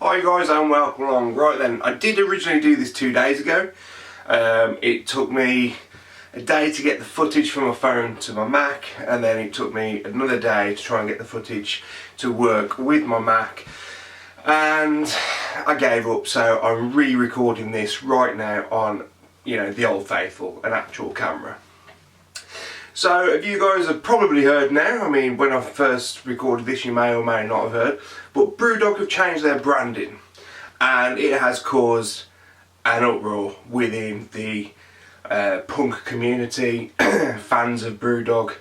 Hi guys and welcome along. Right then, I did originally do this 2 days ago. It took me a day to get the footage from my phone to my Mac, and then it took me another day to try and get the footage to work with my Mac, and I gave up, so I'm re-recording this right now on, the old faithful, an actual camera. So, if you guys have probably heard now, when I first recorded this you may or may not have heard, but BrewDog have changed their branding, and it has caused an uproar within the punk community, fans of BrewDog,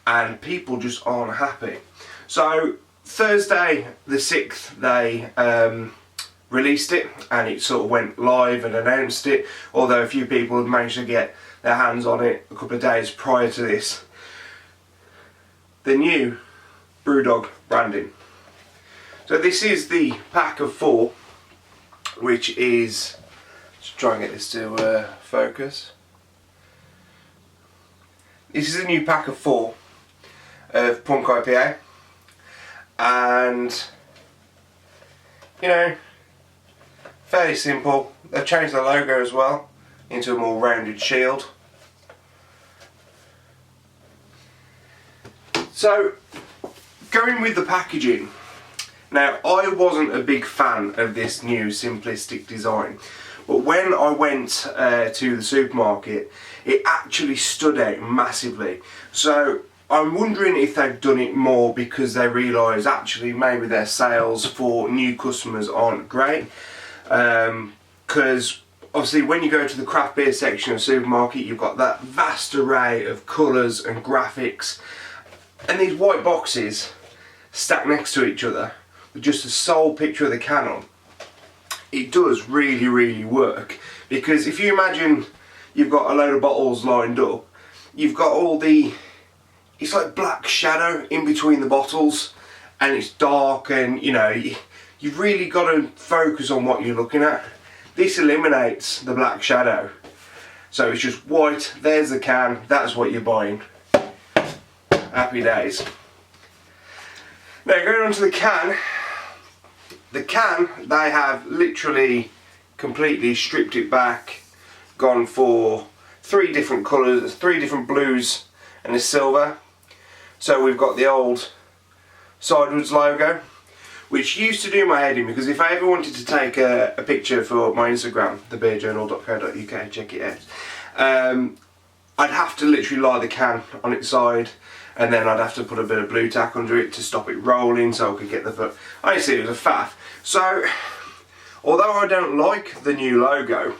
and people just aren't happy. So, Thursday the 6th they released it, and it sort of went live and announced it, although a few people had managed to get their hands on it a couple of days prior to this. The new BrewDog branding. So this is the pack of 4, which is, let's try and get this to focus. This is a new pack of 4 of Punk IPA, and fairly simple. They've changed the logo as well into a more rounded shield. So, going with the packaging. Now, I wasn't a big fan of this new simplistic design, but when I went to the supermarket, it actually stood out massively. So, I'm wondering if they've done it more because they realise actually maybe their sales for new customers aren't great. Because obviously when you go to the craft beer section of the supermarket, you've got that vast array of colours and graphics, and these white boxes stacked next to each other with just a sole picture of the can on. It does really work, because if you imagine you've got a load of bottles lined up, you've got all the, it's like black shadow in between the bottles, and it's dark, and you've really got to focus on what you're looking at. This eliminates the black shadow, so it's just white, there's the can, that's what you're buying. Happy days. Now going on to the can, they have literally completely stripped it back, gone for 3 different colours, 3 different blues and a silver. So we've got the old Sidewards logo, which used to do my head in, because if I ever wanted to take a picture for my Instagram, thebeerjournal.co.uk, check it out, I'd have to literally lie the can on its side, and then I'd have to put a bit of blue tack under it to stop it rolling so I could get the foot. Honestly, it was a faff. So, although I don't like the new logo,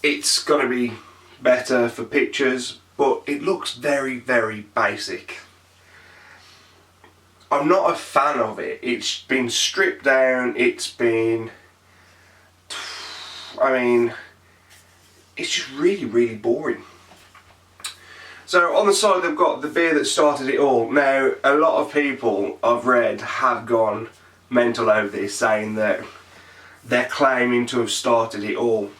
it's going to be better for pictures, but it looks very basic. I'm not a fan of it. It's been stripped down, it's just really boring. So on the side they've got the beer that started it all. Now, a lot of people I've read have gone mental over this, saying that they're claiming to have started it all.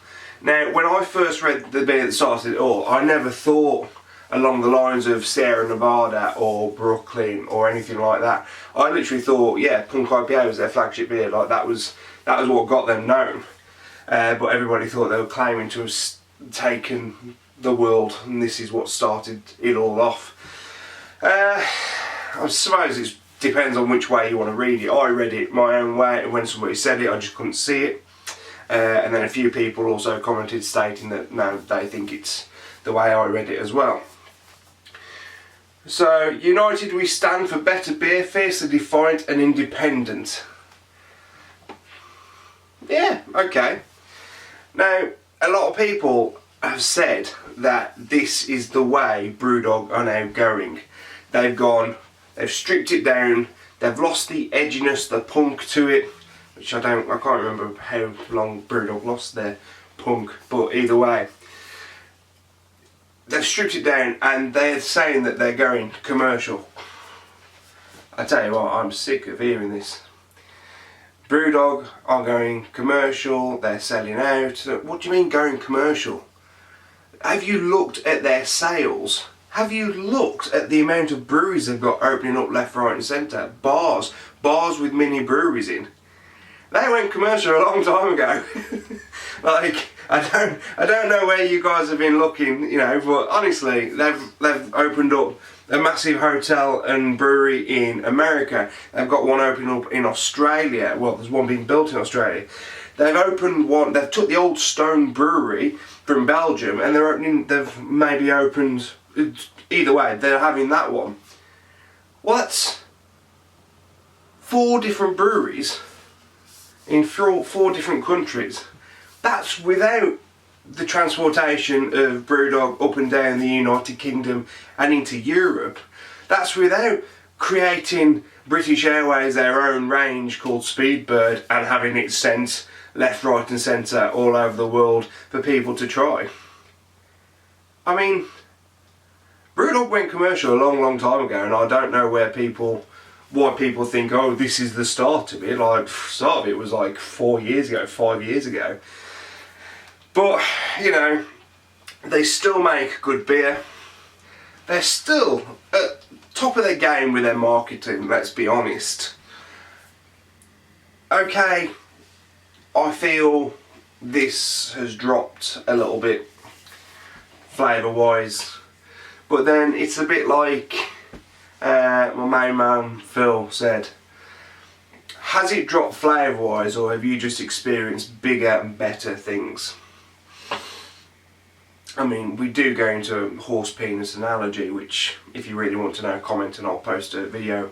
Now, when I first read the beer that started it all, I never thought along the lines of Sierra Nevada or Brooklyn or anything like that. I literally thought, yeah, Punk IPA was their flagship beer, like that was what got them known. But everybody thought they were claiming to have taken the world, and this is what started it all off. I suppose it depends on which way you want to read it. I read it my own way, and when somebody said it, I just couldn't see it. And then a few people also commented stating that no, they think it's the way I read it as well. So, united we stand for better beer, fiercely defiant and independent. Yeah, okay. Now, a lot of people have said that this is the way BrewDog are now going. They've stripped it down, they've lost the edginess, the punk to it, which I can't remember how long BrewDog lost their punk, but either way. They've stripped it down, and they're saying that they're going commercial. I tell you what, I'm sick of hearing this. BrewDog are going commercial, they're selling out. What do you mean going commercial? Have you looked at their sales have you looked at the amount of breweries they've got opening up left, right and centre? Bars with mini breweries in. They went commercial a long time ago. Like, I don't know where you guys have been looking, you know, but honestly, they've opened up a massive hotel and brewery in America. They've got one opening up in Australia. Well, there's one being built in Australia. They've opened one. They've took the old Stone Brewery from Belgium, and they've maybe opened. Either way, they're having that one. What? 4 different breweries in 4 different countries. That's without the transportation of Brewdog up and down the United Kingdom and into Europe. That's without creating British Airways their own range called Speedbird and having it sent left, right and centre all over the world for people to try. I mean, Brewdog went commercial a long time ago, and I don't know why people think, oh, this is the start of it. Like, start of it was like 4 years ago, 5 years ago. But, you know, they still make good beer. They're still at top of their game with their marketing, let's be honest. Okay, I feel this has dropped a little bit, flavour wise. But then it's a bit like my main man Phil said. Has it dropped flavour wise, or have you just experienced bigger and better things? I mean, we do go into a horse penis analogy, which, if you really want to know, comment and I'll post a video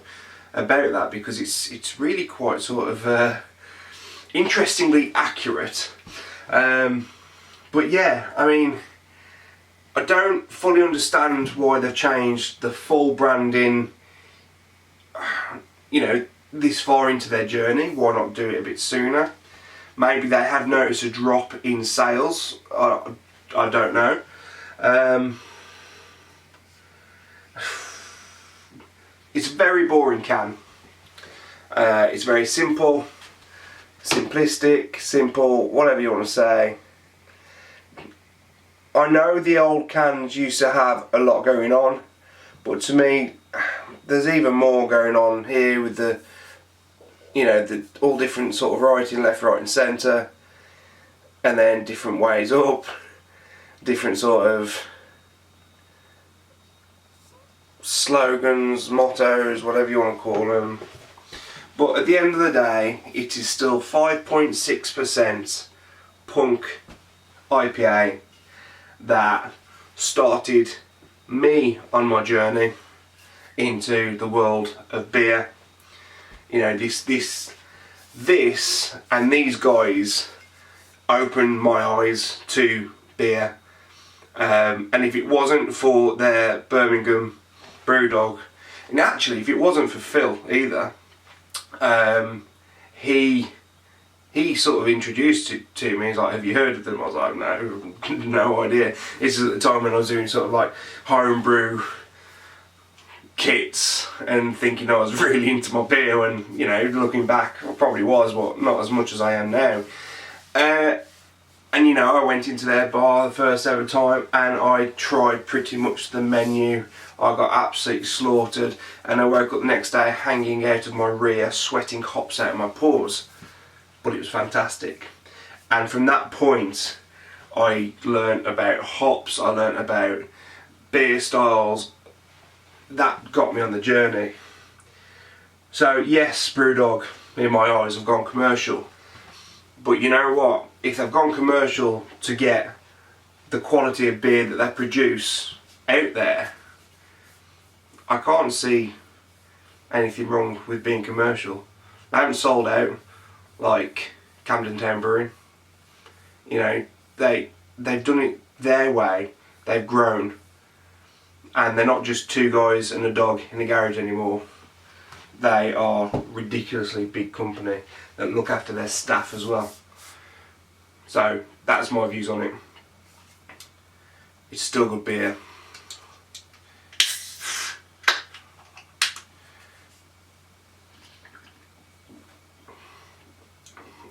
about that, because it's really quite sort of interestingly accurate. But yeah, I mean, I don't fully understand why they've changed the full branding, you know, this far into their journey. Why not do it a bit sooner? Maybe they had noticed a drop in sales. I don't know. It's a very boring can. It's very simple, simplistic, simple, whatever you want to say. I know the old cans used to have a lot going on, but to me, there's even more going on here with the, you know, the all different sort of writing, left, right and centre, and then different ways up, different sort of slogans, mottos, whatever you want to call them. But at the end of the day, it is still 5.6% punk IPA that started me on my journey into the world of beer. You know, this and these guys opened my eyes to beer. And if it wasn't for their Birmingham Brewdog, and actually if it wasn't for Phil either, he sort of introduced it to me. He's like, have you heard of them? I was like, no idea. This is at the time when I was doing sort of like homebrew kits and thinking I was really into my beer, and, you know, looking back, I probably was, but not as much as I am now. And, you know, I went into their bar the first ever time and I tried pretty much the menu. I got absolutely slaughtered, and I woke up the next day hanging out of my rear, sweating hops out of my pores. But it was fantastic. And from that point, I learnt about hops, I learnt about beer styles. That got me on the journey. So yes, Brewdog, in my eyes, have gone commercial. But you know what? If they've gone commercial to get the quality of beer that they produce out there, I can't see anything wrong with being commercial. They haven't sold out like Camden Town Brewing. You know, they've done it their way. They've grown, and they're not just 2 guys and a dog in a garage anymore. They are a ridiculously big company that look after their staff as well. So that's my views on it. It's still good beer.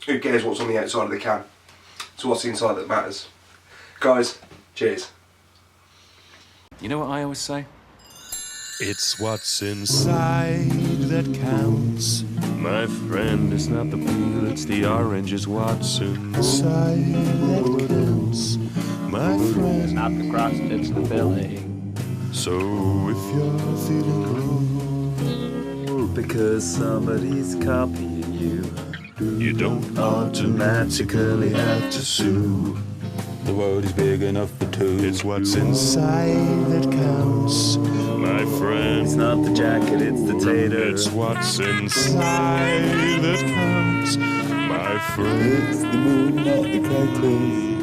Who cares what's on the outside of the can? It's what's inside that matters. Guys, cheers. You know what I always say? It's what's inside that counts. My friend, it's not the peel, it's the orange, is what's inside that counts. My friend, It's not the crust, it's the filling. so if you're feeling low, Because somebody's copying you, you don't automatically have to sue. The world is big enough for two. It's what's inside that counts. My friend, It's not the jacket, it's the tater. it's what's inside that counts. My friend. It's the moon, not the crackers.